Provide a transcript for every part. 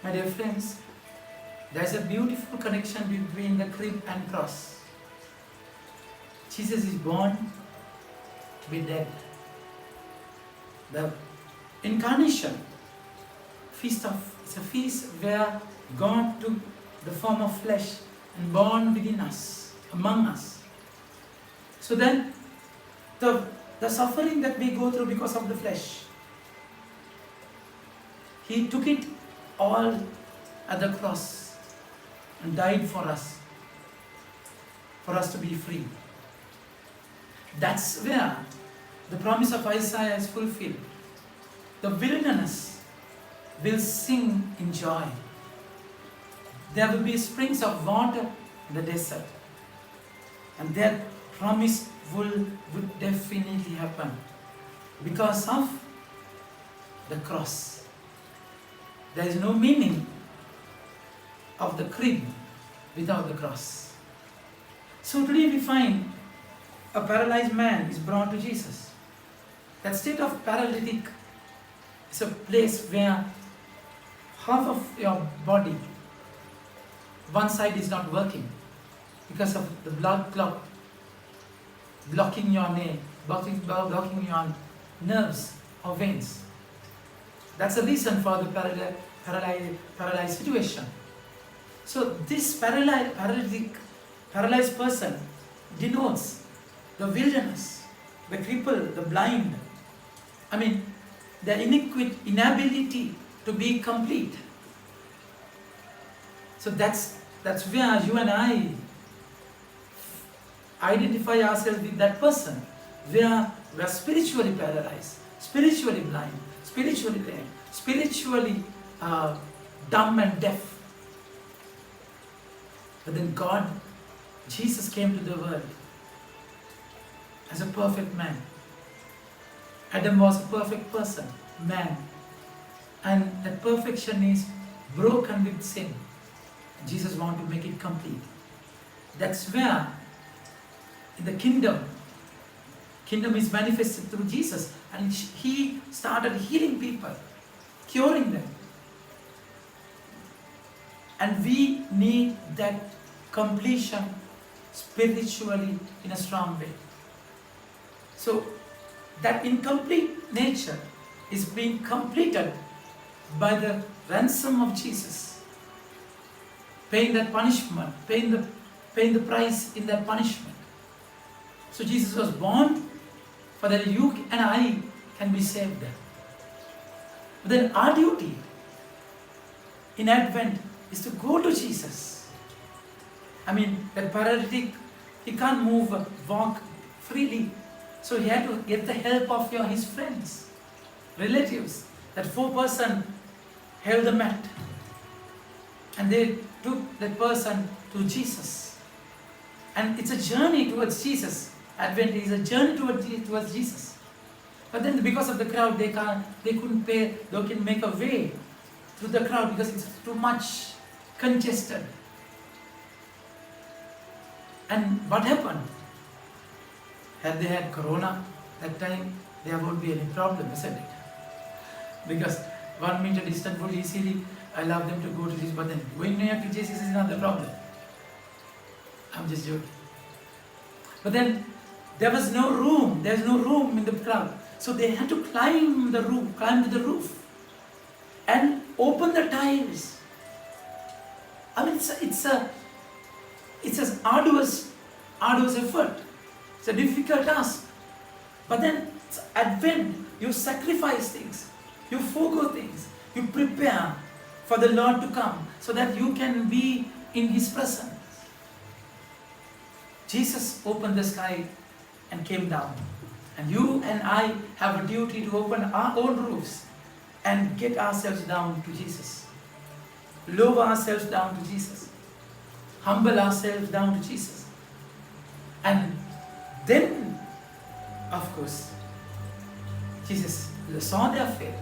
My dear friends, there is a beautiful connection between the crib and cross. Jesus is born to be dead. The incarnation it's a feast where God took the form of flesh and born within us, among us. So then the suffering that we go through because of the flesh, He took it all at the cross and died for us to be free. That's where the promise of Isaiah is fulfilled. The wilderness will sing in joy. There will be springs of water in the desert. And that promise would definitely happen because of the cross. There is no meaning of the crib without the cross. So today we find a paralyzed man is brought to Jesus. That state of paralytic is a place where half of your body, one side is not working because of the blood clot blocking your nerves or veins. That's the reason for the paralyzed situation. So this paralyzed person denotes the wilderness, the cripple, the blind. The inability to be complete. So that's where you and I identify ourselves with that person. We are spiritually paralyzed, spiritually blind, spiritually lame, spiritually dumb and deaf. But then Jesus came to the world as a perfect man. Adam was a perfect person, man. And that perfection is broken with sin. Jesus wants to make it complete. That's where in the kingdom is manifested through Jesus. And He started healing people, curing them. And we need that completion spiritually in a strong way. So that incomplete nature is being completed by the ransom of Jesus, paying that punishment, paying the price in that punishment. So Jesus was born for that you and I can be saved. But then our duty in Advent is to go to Jesus. That paralytic, he can't walk freely. So he had to get the help of his friends, relatives. That 4-person held the mat. And they took that person to Jesus. And it's a journey towards Jesus. Advent is a journey towards Jesus. But then because of the crowd, they couldn't make a way through the crowd because it's too much congested. And what happened? Had they had corona that time, there won't be any problem, isn't it? Because 1 meter distance would easily allow them to go to Jesus, but then going near to Jesus is not the problem. I'm just joking. But then there's no room in the crowd. So they had to climb to the roof and open the tiles. It's an arduous effort. It's a difficult task. But then it's Advent, you sacrifice things, you forego things, you prepare for the Lord to come so that you can be in His presence. Jesus opened the sky and came down. And you and I have a duty to open our own roofs and get ourselves down to Jesus. Lower ourselves down to Jesus. Humble ourselves down to Jesus. And then, of course, Jesus saw their faith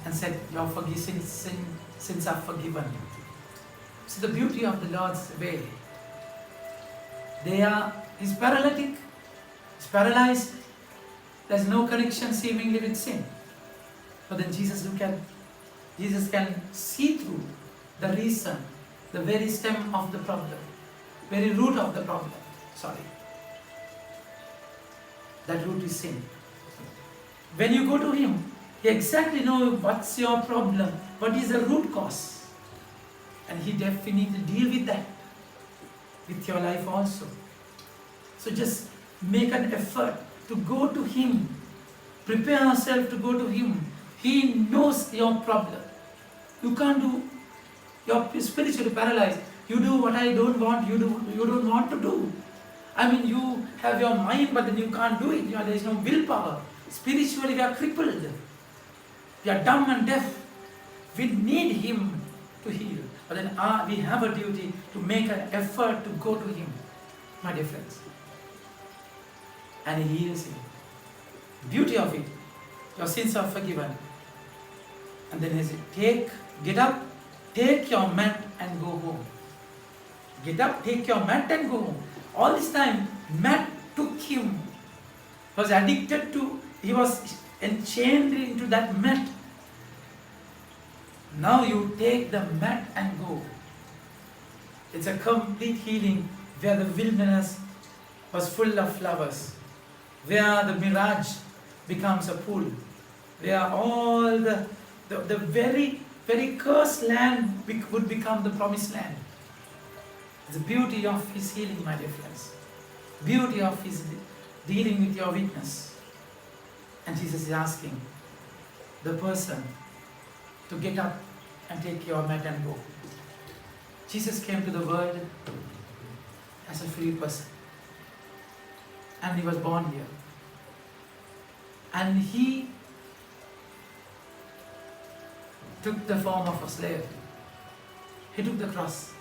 and said, your sins are forgiven you. So the beauty of the Lord's way. He's paralytic, he's paralyzed, there's no connection seemingly with sin. But then Jesus looked at Jesus can see through the reason, the very stem of the problem, very root of the problem. Sorry. That root is sin. When you go to Him, He exactly knows what's your problem, what is the root cause. And He definitely deal with that, with your life also. So just make an effort to go to Him. Prepare yourself to go to Him. He knows your problem. You can't do, you're spiritually paralyzed. You do what I don't want, you don't want to do. I mean, you have your mind, but then you can't do it. There is no willpower. Spiritually, we are crippled. We are dumb and deaf. We need Him to heal. But then we have a duty to make an effort to go to Him, my dear friends. And He heals you. Beauty of it, your sins are forgiven. And then He said, get up, take your mat and go home. Get up, take your mat and go home. All this time, mat took him. Was addicted to, he was enchained into that mat. Now you take the mat and go. It's a complete healing where the wilderness was full of flowers, where the mirage becomes a pool, where all the very, very cursed land would become the promised land. The beauty of His healing, my dear friends. Beauty of His dealing with your weakness. And Jesus is asking the person to get up and take your mat and go. Jesus came to the world as a free person. And He was born here. And He took the form of a slave. He took the cross.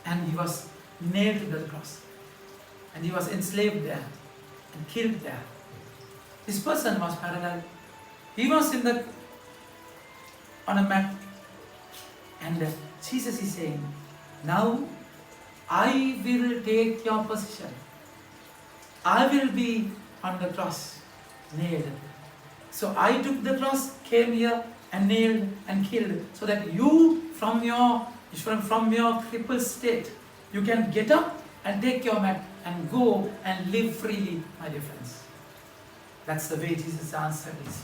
And He was nailed to the cross. And He was enslaved there and killed there. This person was paralyzed. He was on a mat. And Jesus is saying, now I will take your position. I will be on the cross, nailed. So I took the cross, came here and nailed and killed, so that you from your crippled state, you can get up and take your mat and go and live freely, my dear friends. That's the way Jesus answered this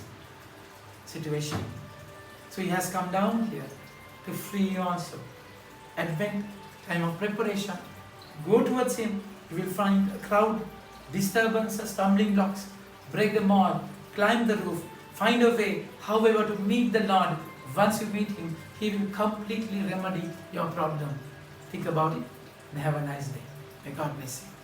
situation. So He has come down here to free you also. Advent, time of preparation. Go towards Him. You will find a crowd, disturbances, stumbling blocks. Break them all. Climb the roof. Find a way, however, to meet the Lord. Once you meet Him, He will completely remedy your problem. Think about it and have a nice day. May God bless you.